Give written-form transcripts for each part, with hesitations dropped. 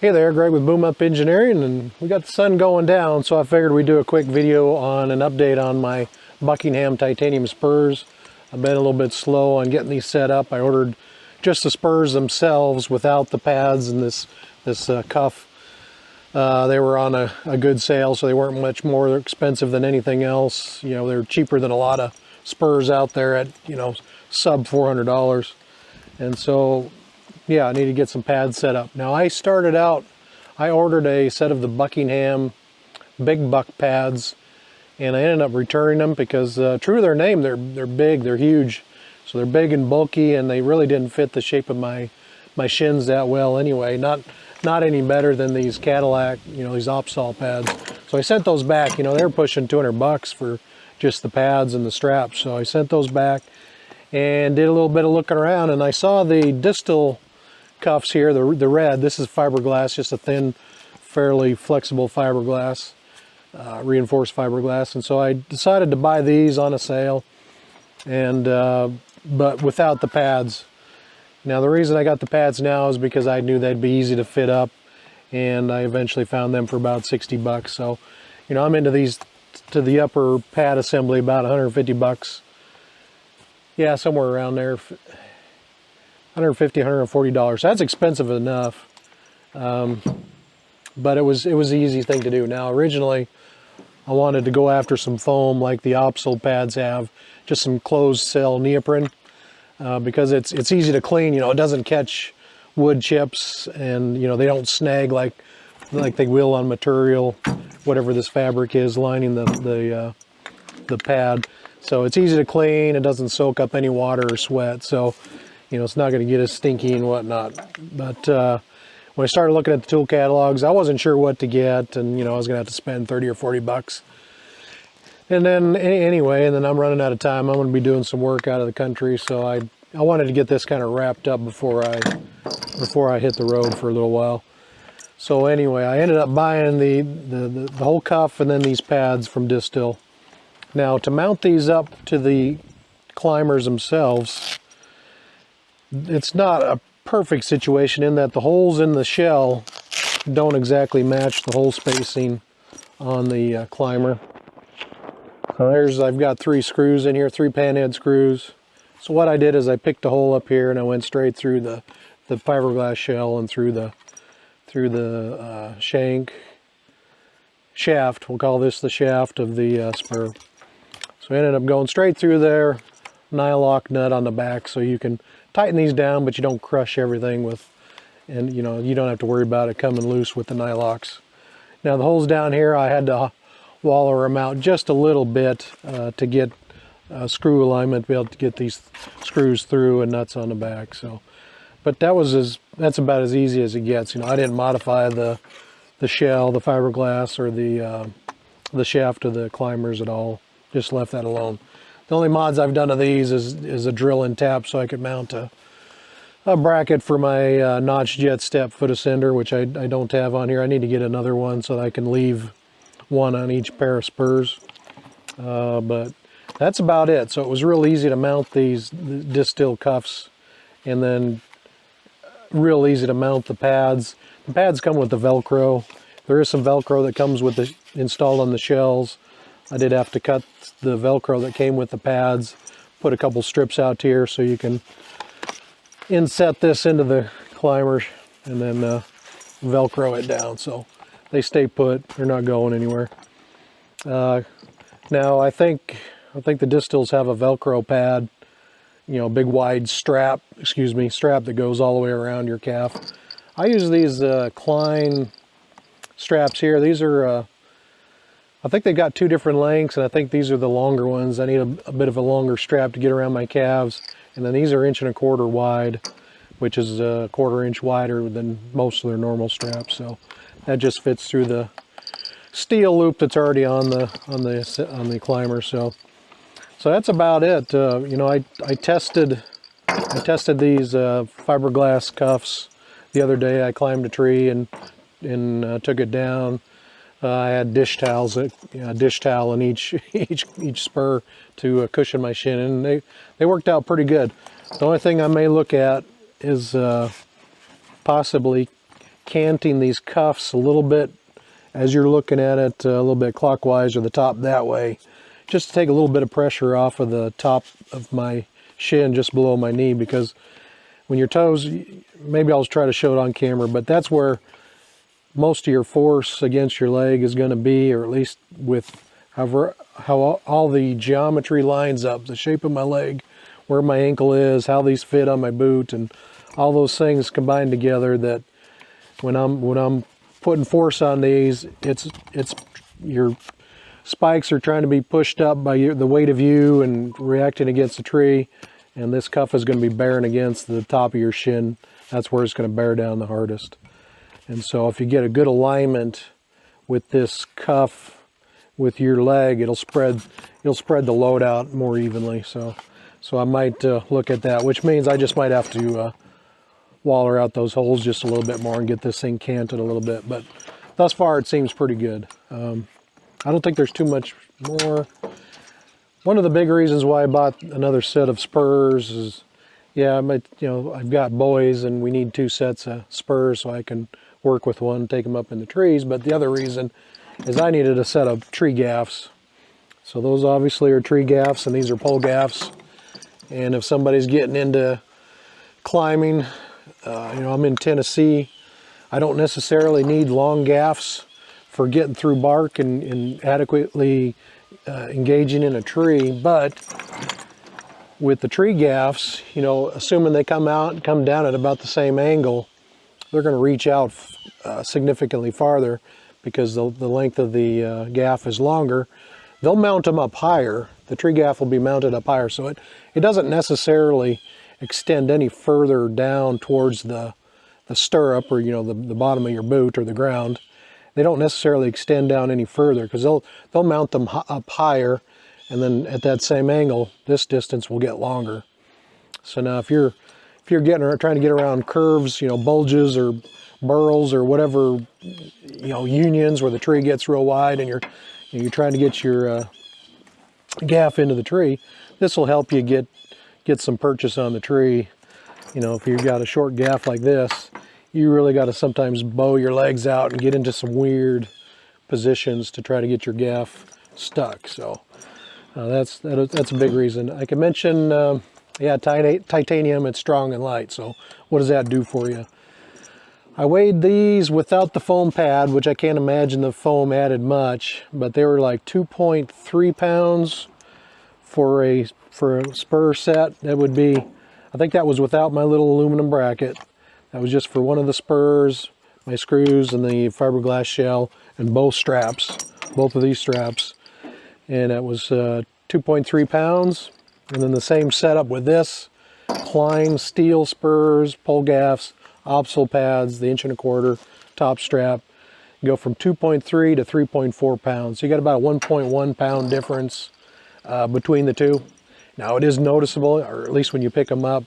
Hey there, Greg with Boom Up Engineering, and we got the sun going down, so I figured we'd do a quick video on an update on my Buckingham titanium spurs. I've been a little bit slow on getting these set up. I ordered just the spurs themselves without the pads and this cuff. They were on a good sale, so they weren't much more expensive than anything else. You know, they're cheaper than a lot of spurs out there at, you know, sub $400. And so yeah, I need to get some pads set up. Now I ordered a set of the Buckingham big buck pads, and I ended up returning them because true to their name, they're big, they're huge. So they're big and bulky, and they really didn't fit the shape of my shins that well anyway. Not any better than these Cadillac, you know, these Opsol pads. So I sent those back. You know, they were pushing 200 bucks for just the pads and the straps. So I sent those back and did a little bit of looking around, and I saw the Distel cuffs here, the red. This is fiberglass, just a thin, fairly flexible fiberglass, reinforced fiberglass. And so I decided to buy these on a sale, and but without the pads. Now the reason I got the pads now is because I knew they'd be easy to fit up, and I eventually found them for about 60 bucks. So, you know, I'm into these, to the upper pad assembly, about 150 bucks. Yeah, somewhere around there. $150, $140. That's expensive enough, but it was the easy thing to do. Now originally I wanted to go after some foam like the Opsol pads have, just some closed cell neoprene, because it's easy to clean. You know, it doesn't catch wood chips, and you know, they don't snag like they will on material, whatever this fabric is lining the pad. So it's easy to clean. It doesn't soak up any water or sweat. So, you know, it's not going to get as stinky and whatnot. But when I started looking at the tool catalogs, I wasn't sure what to get, and you know, I was going to have to spend 30 or 40 bucks. And then anyway, and then I'm running out of time. I'm going to be doing some work out of the country, so I wanted to get this kind of wrapped up before I hit the road for a little while. So anyway, I ended up buying the whole cuff and then these pads from Distel. Now to mount these up to the climbers themselves, it's not a perfect situation in that the holes in the shell don't exactly match the hole spacing on the climber. So I've got 3 screws in here, 3 panhead screws. So what I did is I picked a hole up here and I went straight through the fiberglass shell and through the shaft. We'll call this the shaft of the spur. So I ended up going straight through there, nylock nut on the back, so you can tighten these down, but you don't crush everything and you know, you don't have to worry about it coming loose with the nylocks. Now the holes down here, I had to waller them out just a little bit to get screw alignment, to be able to get these screws through and nuts on the back. So, but that's about as easy as it gets. You know, I didn't modify the shell, the fiberglass, or the shaft of the climbers at all. Just left that alone. The only mods I've done to these is a drill and tap, so I could mount a bracket for my notch jet step foot ascender, which I don't have on here. I need to get another one so that I can leave one on each pair of spurs. But that's about it. So it was real easy to mount these Distel cuffs, and then real easy to mount the pads. The pads come with the Velcro. There is some Velcro that comes with installed on the shells. I did have to cut the Velcro that came with the pads, put a couple strips out here so you can inset this into the climbers and then Velcro it down so they stay put. They're not going anywhere. Now I think the Distels have a Velcro pad, you know, big wide strap that goes all the way around your calf. I use these Klein straps here. These are I think they've got 2 different lengths, and I think these are the longer ones. I need a bit of a longer strap to get around my calves. And then these are 1.25 inches wide, which is a 1/4 inch wider than most of their normal straps. So that just fits through the steel loop that's already on the climber. So that's about it. You know, I tested these fiberglass cuffs the other day. I climbed a tree and took it down. I had dish towels, dish towel in each spur to cushion my shin, and they worked out pretty good. The only thing I may look at is possibly canting these cuffs a little bit as you're looking at it, a little bit clockwise or the top that way, just to take a little bit of pressure off of the top of my shin just below my knee, because when your toes, maybe I'll try to show it on camera, but that's where most of your force against your leg is going to be, or at least with how all the geometry lines up, the shape of my leg, where my ankle is, how these fit on my boot, and all those things combined together, that when I'm putting force on these, it's your spikes are trying to be pushed up by the weight of you and reacting against the tree, and this cuff is going to be bearing against the top of your shin. That's where it's going to bear down the hardest. And so if you get a good alignment with this cuff with your leg, you'll spread the load out more evenly. So I might look at that, which means I just might have to waller out those holes just a little bit more and get this thing canted a little bit. But thus far it seems pretty good. I don't think there's too much more. One of the big reasons why I bought another set of Spurs is, yeah, I've got boys and we need 2 sets of Spurs so I can work with one, take them up in the trees. But the other reason is I needed a set of tree gaffs. So those obviously are tree gaffs, and these are pole gaffs. And if somebody's getting into climbing, I'm in Tennessee, I don't necessarily need long gaffs for getting through bark and adequately engaging in a tree. But with the tree gaffs, assuming they come down at about the same angle, they're going to reach out significantly farther because the length of the gaff is longer. They'll mount them up higher. The tree gaff will be mounted up higher, so it doesn't necessarily extend any further down towards the stirrup, or the bottom of your boot or the ground. They don't necessarily extend down any further because they'll mount them up higher, and then at that same angle, this distance will get longer. So now if you're trying to get around curves, bulges or burls or whatever, unions where the tree gets real wide, and you're trying to get your gaff into the tree, this will help you get some purchase on the tree. If you've got a short gaff like this, you really got to sometimes bow your legs out and get into some weird positions to try to get your gaff stuck. So that's a big reason. I can mention, titanium, it's strong and light. So what does that do for you? I weighed these without the foam pad, which I can't imagine the foam added much, but they were like 2.3 pounds for a spur set. That would be, I think that was without my little aluminum bracket. That was just for one of the spurs, my screws, and the fiberglass shell, and both of these straps. And that was 2.3 pounds. And then the same setup with this, Klein steel spurs, pole gaffs, opsal pads, the 1.25 inch top strap. You go from 2.3 to 3.4 pounds. So you got about a 1.1 pound difference between the two. Now it is noticeable, or at least when you pick them up,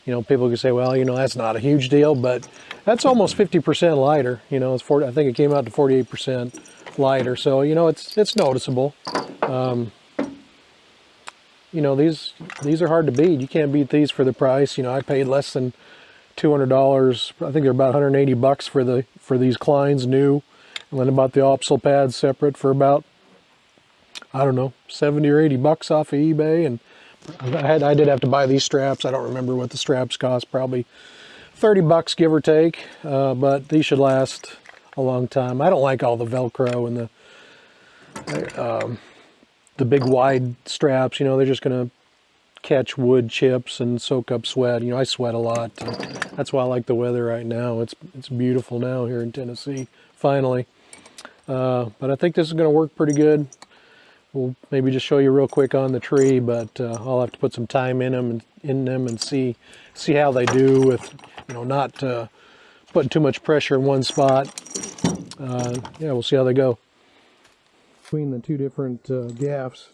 people can say, well, that's not a huge deal, but that's almost 50% lighter. It's 40, I think it came out to 48% lighter. So, it's noticeable. These are hard to beat. You can't beat these for the price. I paid less than $200. I think they're about 180 bucks for these Kleins new. And then I bought the opsal pads separate for about, I don't know, 70 or 80 bucks off of eBay. And I did have to buy these straps. I don't remember what the straps cost, probably 30 bucks give or take. But these should last a long time. I don't like all the Velcro and the big wide straps. They're just going to catch wood chips and soak up sweat. I sweat a lot. That's why I like the weather right now. It's beautiful now here in Tennessee, finally. But I think this is going to work pretty good. We'll maybe just show you real quick on the tree, but I'll have to put some time in them and see how they do with, not putting too much pressure in one spot. We'll see how they go. Between the two different gaffs,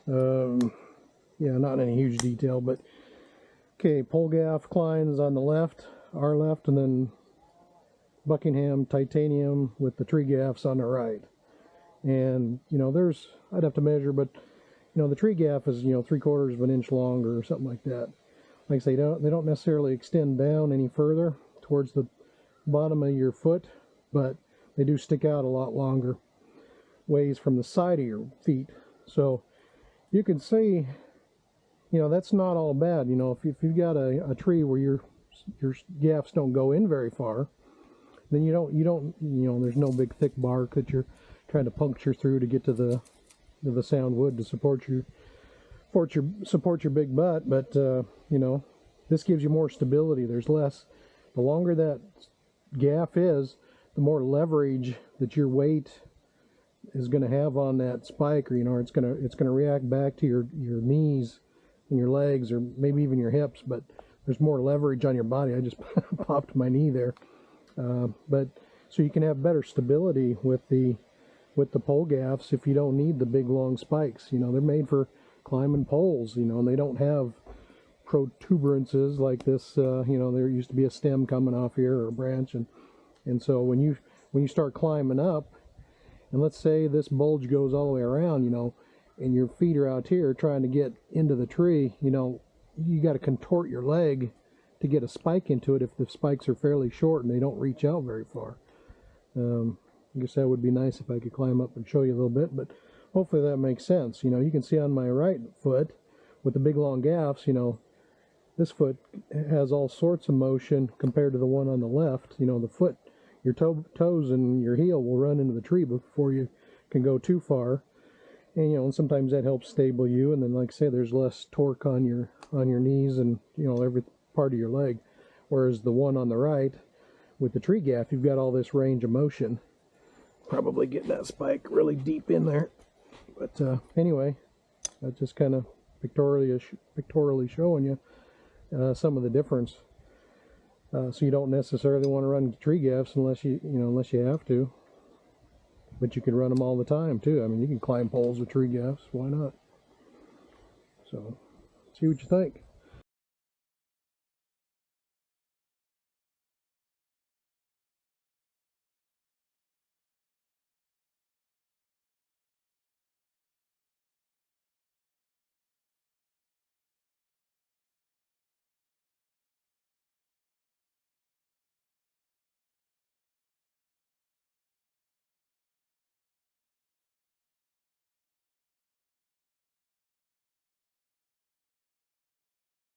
not any huge detail, but okay, pole gaff Klein is on the left, our left, and then Buckingham titanium with the tree gaffs on the right. And I'd have to measure, but the tree gaff is 3/4 of an inch longer or something like that. Like I say, they don't necessarily extend down any further towards the bottom of your foot, but they do stick out a lot longer ways from the side of your feet. So you can see, you know, that's not all bad. You know, if you've got a tree where your gaffs don't go in very far, then you don't, you know, there's no big thick bark that you're trying to puncture through to get to the sound wood to support your big butt. But you know, this gives you more stability. There's less. The longer that gaff is, the more leverage that your weight is going to have on that spike, or you know, it's going to react back to your knees and your legs, or maybe even your hips. But there's more leverage on your body. I just popped my knee there. But so you can have better stability with the pole gaffs if you don't need the big long spikes. You know, they're made for climbing poles, you know, and they don't have protuberances like this. You know, there used to be a stem coming off here, or a branch, and so when you start climbing up, and let's say this bulge goes all the way around, you know, and your feet are out here trying to get into the tree, you know, you got to contort your leg to get a spike into it if the spikes are fairly short and they don't reach out very far. I guess that would be nice if I could climb up and show you a little bit, but hopefully that makes sense. You know, you can see on my right foot with the big long gaffs, you know, this foot has all sorts of motion compared to the one on the left. You know, the foot, your toes and your heel will run into the tree before you can go too far. And, you know, and sometimes that helps stable you. And then, like I say, there's less torque on your knees and, you know, every part of your leg. Whereas the one on the right with the tree gaff, you've got all this range of motion. Probably getting that spike really deep in there. But anyway, that's just kind of pictorially showing you some of the difference. So you don't necessarily want to run tree gaffs unless you have to. But you can run them all the time too. I mean, you can climb poles with tree gaffs. Why not? So, see what you think.